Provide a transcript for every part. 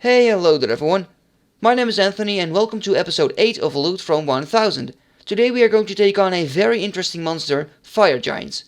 Hey, hello there everyone. My name is Anthony and welcome to episode 8 of Loot from 1000. Today we are going to take on a very interesting monster, Fire Giants.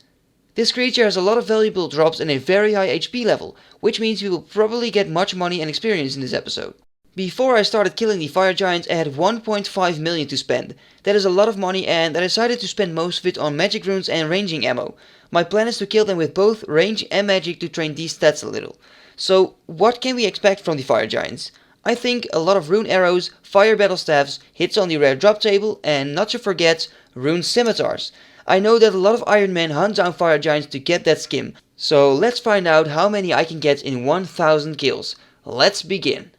This creature has a lot of valuable drops and a very high HP level, which means we will probably get much money and experience in this episode. Before I started killing the Fire Giants, I had 1.5 million to spend. That is a lot of money and I decided to spend most of it on magic runes and ranging ammo. My plan is to kill them with both range and magic to train these stats a little. So what can we expect from the Fire Giants? I think a lot of rune arrows, fire battlestaves, hits on the rare drop table, and not to forget, rune scimitars. I know that a lot of Iron Men hunt down Fire Giants to get that skim, so let's find out how many I can get in 1000 kills. Let's begin.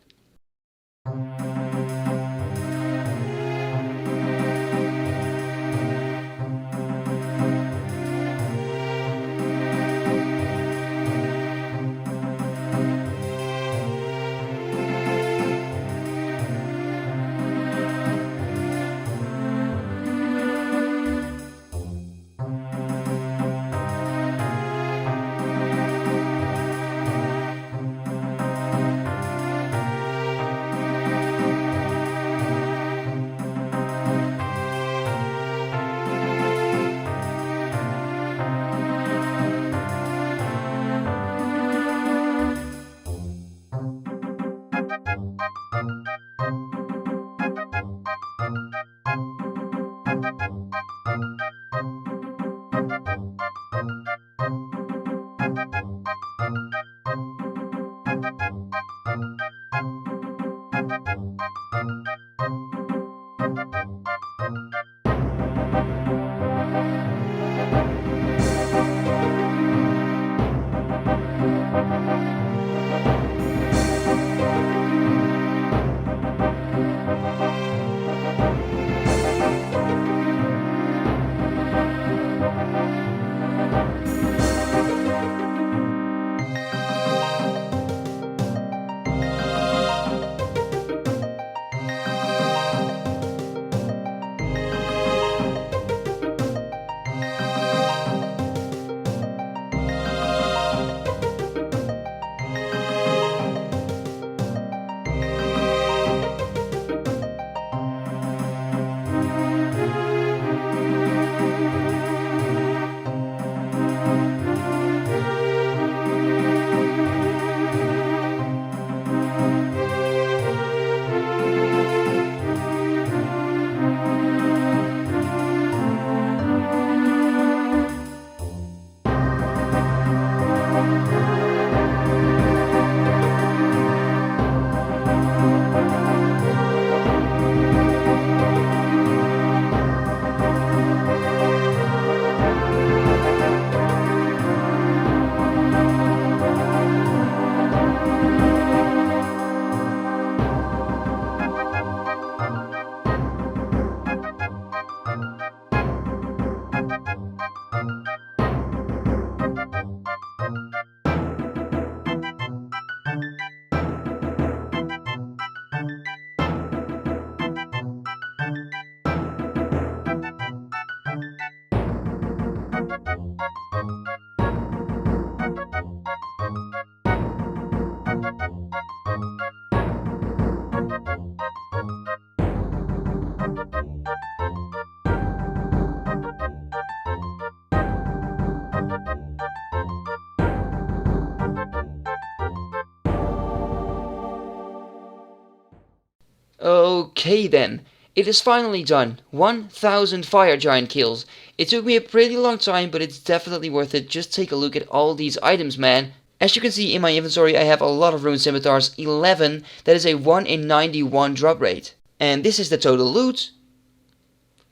Okay then, it is finally done. 1000 Fire Giant kills. It took me a pretty long time, but it's definitely worth it. Just take a look at all these items, man. As you can see in my inventory, I have a lot of rune scimitars, 11, that is a 1 in 91 drop rate. And this is the total loot,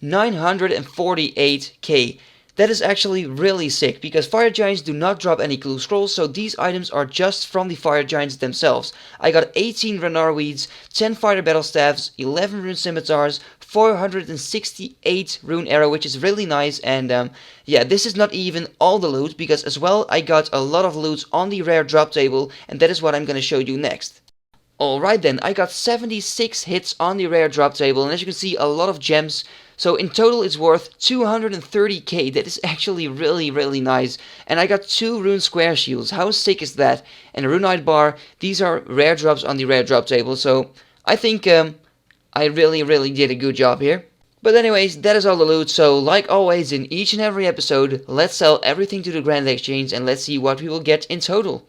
948k. That is actually really sick, because Fire Giants do not drop any clue scrolls, so these items are just from the Fire Giants themselves. I got 18 Ranarr Weeds, 10 Fire Battlestaves, 11 Rune Scimitars, 468 Rune Arrow, which is really nice, and yeah, this is not even all the loot, because as well I got a lot of loot on the rare drop table, and that is what I'm gonna show you next. Alright then, I got 76 hits on the rare drop table, and as you can see, a lot of gems. So in total it's worth 230k. That is actually really nice. And I got 2 Rune Sq shields. How sick is that? And a Runite bar. These are rare drops on the rare drop table. So I think I really did a good job here. But anyways, that is all the loot. So like always in each and every episode, let's sell everything to the Grand Exchange and let's see what we will get in total.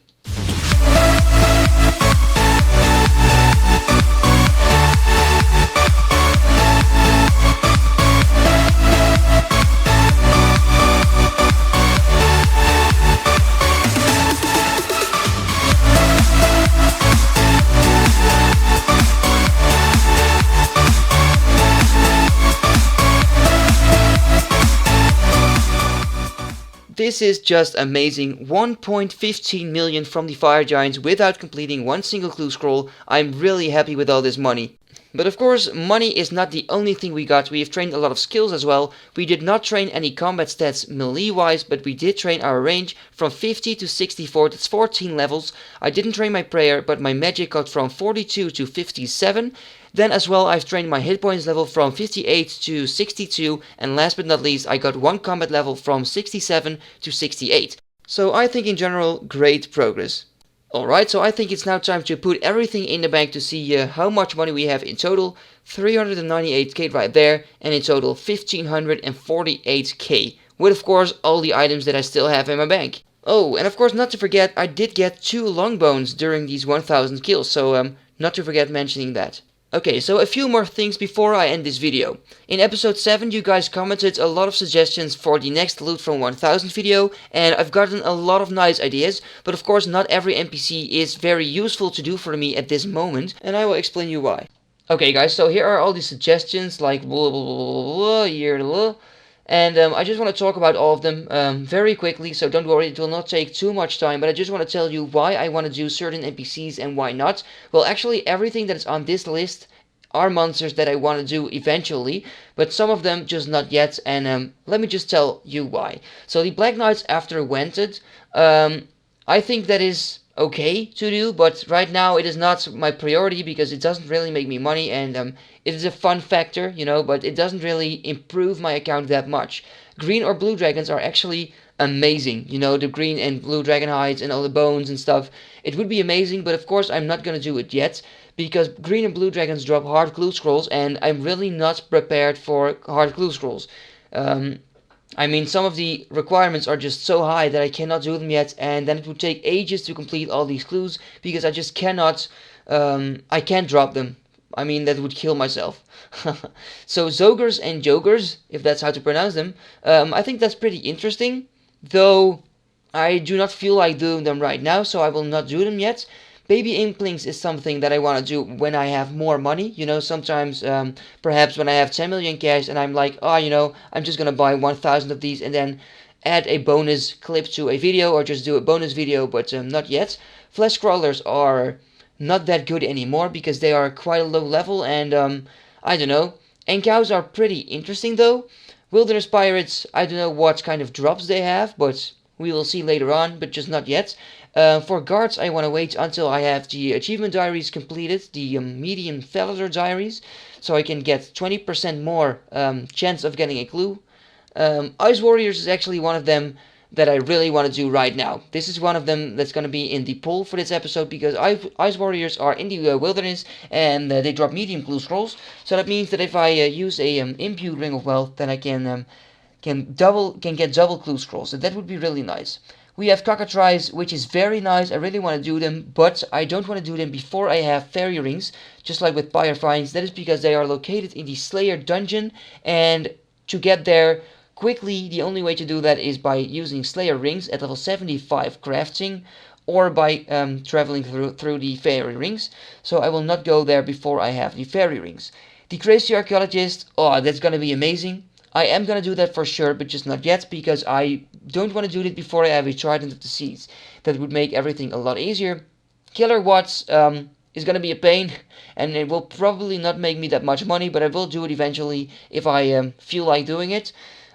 This is just amazing. 1.15 million from the Fire Giants without completing one single clue scroll. I'm really happy with all this money. But of course, money is not the only thing we got. We have trained a lot of skills as well. We did not train any combat stats melee-wise, but we did train our range from 50 to 64. That's 14 levels. I didn't train my prayer, but my magic got from 42 to 57. Then as well, I've trained my hit points level from 58 to 62. And last but not least, I got one combat level from 67 to 68. So I think in general, great progress. Alright, so I think it's now time to put everything in the bank to see how much money we have in total. 398k right there, and in total 1548k. With of course all the items that I still have in my bank. Oh, and of course not to forget, I did get 2 long bones during these 1000 kills, so not to forget mentioning that. Okay, so a few more things before I end this video. In episode 7 you guys commented a lot of suggestions for the next loot from 1000 video, and I've gotten a lot of nice ideas, but of course not every NPC is very useful to do for me at this moment, and I will explain you why. Okay guys, so here are all the suggestions, like blah blah blah blah blah, and I just want to talk about all of them very quickly, so don't worry, it will not take too much time, but I just want to tell you why I want to do certain NPCs and why not. Well, actually everything that is on this list are monsters that I want to do eventually, but some of them just not yet, and let me just tell you why. So the Black Knights after Wanted, I think that is okay to do, but right now it is not my priority because it doesn't really make me money, and it is a fun factor, you know, but it doesn't really improve my account that much. Green or blue dragons are actually amazing, you know, the green and blue dragon hides and all the bones and stuff. It would be amazing, but of course I'm not gonna do it yet because green and blue dragons drop hard clue scrolls, and I'm really not prepared for hard clue scrolls. I mean, some of the requirements are just so high that I cannot do them yet, and then it would take ages to complete all these clues because I just cannot, I can't drop them. I mean, that would kill myself. So Zogres and Jogers, if that's how to pronounce them, I think that's pretty interesting, though I do not feel like doing them right now, so I will not do them yet. Baby Inklings is something that I want to do when I have more money. You know, sometimes, perhaps when I have 10 million cash and I'm like, oh, you know, I'm just going to buy 1000 of these and then add a bonus clip to a video or just do a bonus video, but not yet. Flesh Crawlers are not that good anymore because they are quite a low level, and I don't know. Encows are pretty interesting though. Wilderness Pirates, I don't know what kind of drops they have, but we will see later on, but just not yet. For guards, I want to wait until I have the achievement diaries completed, the medium Felidor diaries, so I can get 20% more chance of getting a clue. Ice Warriors is actually one of them that I really want to do right now. This is one of them that's going to be in the poll for this episode because Ice Warriors are in the wilderness and they drop medium clue scrolls. So that means that if I use a imbued Ring of Wealth, then I can get double clue scrolls. So that would be really nice. We have Cockatrice, which is very nice. I really want to do them, but I don't want to do them before I have fairy rings, just like with Pyrefines. That is because they are located in the Slayer dungeon, and to get there quickly, the only way to do that is by using Slayer rings at level 75 crafting, or by traveling through the fairy rings. So I will not go there before I have the fairy rings. The Crazy Archaeologist, oh, that's going to be amazing. I am going to do that for sure, but just not yet, because I don't want to do it before I have a Trident of the Seas. That would make everything a lot easier. Killer Watts is going to be a pain, and it will probably not make me that much money, but I will do it eventually if I feel like doing it.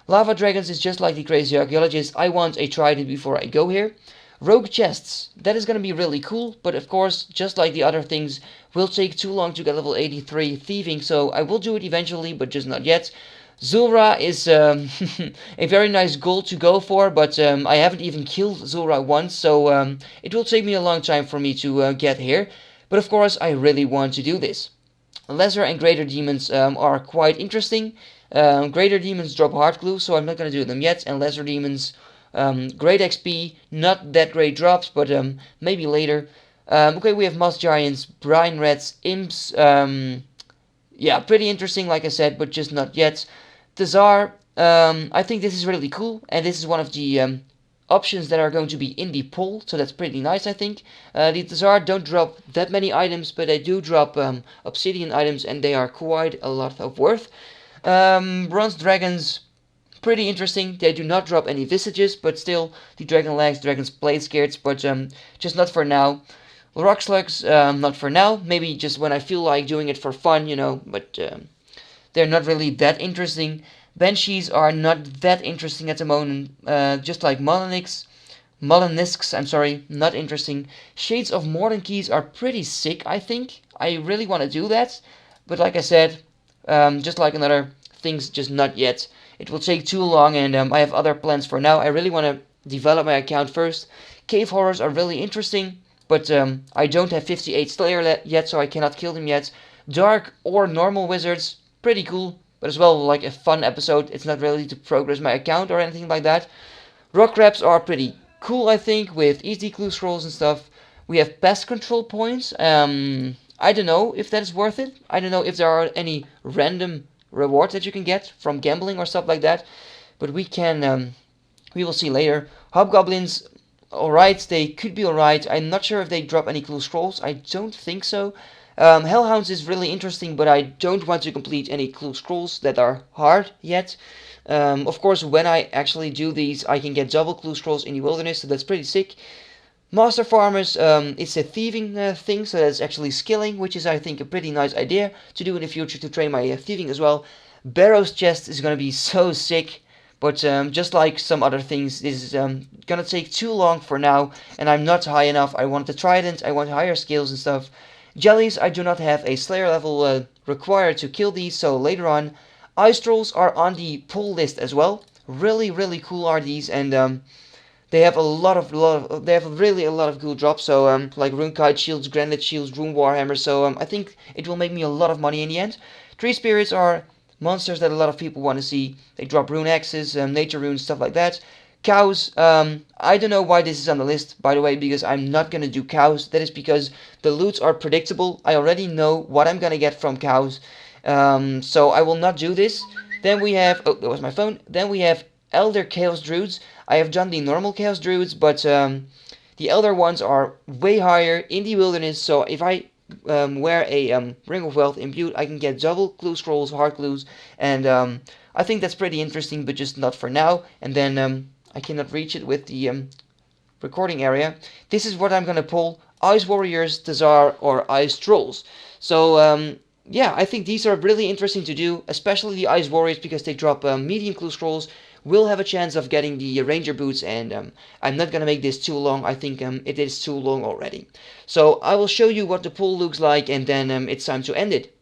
Lava Dragons is just like the Crazy Archaeologist. I want a Trident before I go here. Rogue chests, that is going to be really cool, but of course, just like the other things, will take too long to get level 83 thieving, so I will do it eventually, but just not yet. Zulrah is a very nice goal to go for, but I haven't even killed Zulrah once, so it will take me a long time for me to get here. But of course, I really want to do this. Lesser and greater demons are quite interesting. Greater demons drop hard glue, so I'm not going to do them yet, and lesser demons, great XP, not that great drops, but maybe later. Okay, we have moss giants, brine rats, imps. Yeah, pretty interesting, like I said, but just not yet. Tazar, I think this is really cool, and this is one of the options that are going to be in the poll, so that's pretty nice, I think. The Tazar don't drop that many items, but they do drop obsidian items, and they are quite a lot of worth. Bronze dragons, pretty interesting. They do not drop any visages, but still, the dragon legs, dragon's blade skirts, but just not for now. Rock slugs, not for now. Maybe just when I feel like doing it for fun, you know, but they're not really that interesting. Banshees are not that interesting at the moment, just like Mollunisks, I'm sorry, not interesting. Shades of Morden keys are pretty sick, I think. I really want to do that, but like I said, just like another things, just not yet. It will take too long, and I have other plans for now. I really want to develop my account first. Cave horrors are really interesting, but I don't have 58 Slayer yet, so I cannot kill them yet. Dark or normal wizards, pretty cool, but as well like a fun episode. It's not really to progress my account or anything like that. Rock crabs are pretty cool, I think, with easy clue scrolls and stuff. We have pest control points. I don't know if that is worth it. I don't know if there are any random rewards that you can get from gambling or stuff like that. But we will see later. Hobgoblins, alright, they could be alright. I'm not sure if they drop any clue scrolls. I don't think so. Hellhounds is really interesting, but I don't want to complete any clue scrolls that are hard yet. Of course, when I actually do these, I can get double clue scrolls in the wilderness, so that's pretty sick. Master Farmers, it's a thieving thing, so that's actually skilling, which is, I think, a pretty nice idea to do in the future to train my thieving as well. Barrow's chest is going to be so sick, but just like some other things, this is going to take too long for now, and I'm not high enough. I want the trident, I want higher skills and stuff. Jellies, I do not have a Slayer level required to kill these, so later on. Ice Trolls are on the pull list as well. Really, really cool are these, and they have really a lot of cool drops. So like Runekite shields, Granite shields, Rune Warhammer. So I think it will make me a lot of money in the end. Tree spirits are monsters that a lot of people want to see. They drop rune axes, nature runes, stuff like that. Cows, I don't know why this is on the list, by the way, because I'm not going to do cows. That is because the loots are predictable. I already know what I'm going to get from cows. So I will not do this. Then we have, oh, that was my phone. Then we have Elder Chaos Druids. I have done the normal Chaos Druids, but the Elder ones are way higher in the wilderness. So if I wear a Ring of Wealth imbued, I can get double clue scrolls, hard clues, and I think that's pretty interesting, but just not for now. And then I cannot reach it with the recording area. This is what I'm gonna pull: Ice Warriors, Tazar, or Ice Trolls. So yeah, I think these are really interesting to do, especially the Ice Warriors, because they drop medium clue scrolls. Will have a chance of getting the Ranger boots, and I'm not gonna make this too long. I think it is too long already. So I will show you what the pull looks like, and then it's time to end it.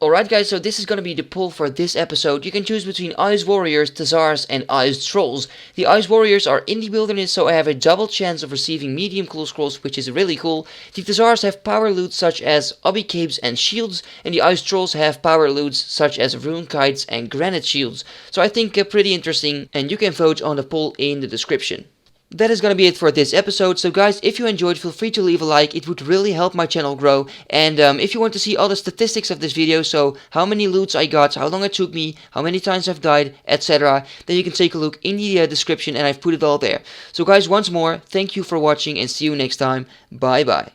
Alright guys, so this is going to be the poll for this episode. You can choose between Ice Warriors, Tazars, and Ice Trolls. The Ice Warriors are in the wilderness, so I have a double chance of receiving medium clue scrolls, which is really cool. The Tazars have power loot such as obby capes and shields, and the Ice Trolls have power loots such as rune kites and granite shields. So I think pretty interesting, and you can vote on the poll in the description. That is going to be it for this episode. So guys, if you enjoyed, feel free to leave a like. It would really help my channel grow. And if you want to see all the statistics of this video, so how many loots I got, how long it took me, how many times I've died, etc., then you can take a look in the description, and I've put it all there. So guys, once more, thank you for watching, and see you next time. Bye bye.